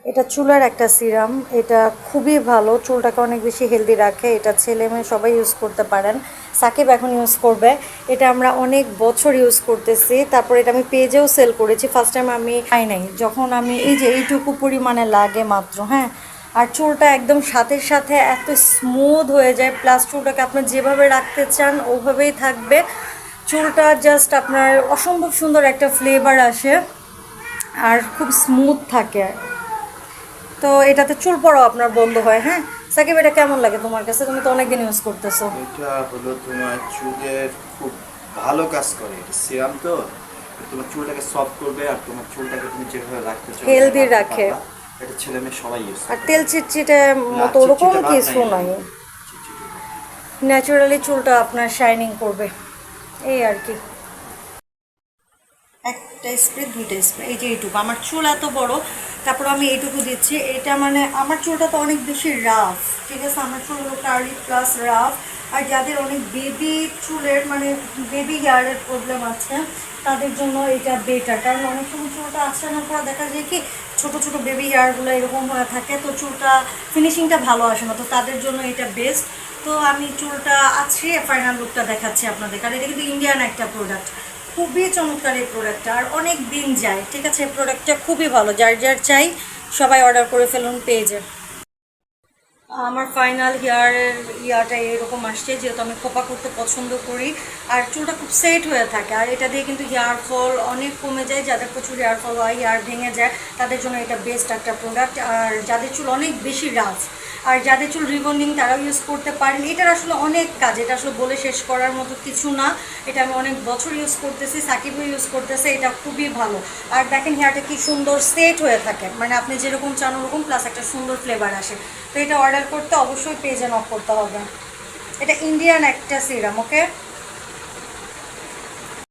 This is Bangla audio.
এটা চুলার একটা সিরাম, এটা খুবই ভালো, চুলটাকে অনেক বেশি হেলদি রাখে। এটা ছেলে মেয়ে সবাই ইউজ করতে পারেন। সাকিব এখন ইউজ করবে। এটা আমরা অনেক বছর ইউজ করতেছি, তারপর এটা আমি পেজেও সেল করেছি। ফার্স্ট টাইম আমি পাই নাই, যখন আমি এই যে এইটুকু পরিমাণে লাগে মাত্র, হ্যাঁ। আর চুলটা একদম সাথে সাথে এত স্মুথ হয়ে যায়, প্লাস চুলটাকে আপনি যেভাবে রাখতে চান ওভাবেই থাকবে। চুলটা জাস্ট আপনার অসম্ভব সুন্দর একটা ফ্লেভার আসে, আর খুব স্মুথ থাকে। তো এটাতে চুল পড়াও আপনার বন্ধ হয়। হ্যাঁ সাকিব, এটা কেমন লাগে তোমার কাছে? তুমি তো অনেকদিন ইউজ করতেছো। এটা হলো তোমার চুলের খুব ভালো কাজ করে, এটা সিরাম তো। এটা তোমার চুলটাকে সফট করবে, আর তোমার চুলটাকে তুমি যেভাবে রাখতে চাও ওইভাবে হেলদি রাখতে রাখে। পারবা। এটা ছেলে মেয়ে সবাই ইউজ আর করতে তেল পারবে। চিটচিটে না, মতো ওরকম চিটচিটে ভাব নাই কিছু এর নাই। মধ্যে। চিটচিটে ভাব। ন্যাচারালি চুলটা আপনার শাইনিং করবে, এই আর কি। একটা স্প্রে, দুইটা স্প্রে, এই যে এইটুকু। আমার চুল এত বড়, তারপর আমি এইটুকু দিচ্ছি। এটা মানে আমার চুলটা তো অনেক বেশি রাফ, ঠিক আছে? আমার চুল হলো কার্লি প্লাস রাফ। আর যাদের অনেক বেবি চুলের মানে বেবি হেয়ারের প্রবলেম আছে, তাদের জন্য এটা বেটার। কারণ অনেক সময় চুলটা আঁচড়ানোর পর দেখা যায় কি ছোট ছোট বেবি হেয়ারগুলো এরকম হয়ে থাকে, তো চুলটা ফিনিশিংটা ভালো আসে না। তো তাদের জন্য এটা বেস্ট। তো আমি চুলটা আছড়িয়ে ফাইনাল লুকটা দেখাচ্ছি আপনাদের, কারণ এটা কিন্তু ইন্ডিয়ান একটা প্রোডাক্ট। খুবই চমৎকার এই প্রোডাক্টটা, আর অনেক দিন যায়, ঠিক আছে? এই প্রোডাক্টটা খুবই ভালো, যার যার চাই সবাই অর্ডার করে ফেলুন পেজে। আমার ফাইনাল হেয়ারের ইয়াটা এরকম আসছে, যেহেতু আমি খোপা করতে পছন্দ করি, আর চুলটা খুব সেট হয়ে থাকে। আর এটা দিয়ে কিন্তু হেয়ার ফল অনেক কমে যায়। যাদের প্রচুর হেয়ার ফল হয়, হেয়ার ভেঙে যায়, তাদের জন্য এটা বেস্ট একটা প্রোডাক্ট। আর যাদের চুল অনেক বেশি রাফ, আর যাদের চুল রিবন্ডিং, তারাও ইউজ করতে পারেন। এটার আসলে অনেক কাজ, এটা আসলে বলে শেষ করার মতো কিছু না। এটা আমি অনেক বছর ইউজ করতেছি, সাকিবও ইউজ করতেছে। এটা খুবই ভালো। আর দেখেন হেয়ারটা কি সুন্দর সেট হয়ে থাকে, মানে আপনি যেরকম চান ওরকম, প্লাস একটা সুন্দর ফ্লেভার আসে। তো এটা অর্ডার করতে অবশ্যই পেজে নক করতে হবে। এটা ইন্ডিয়ান একটা সিরাম, ওকে।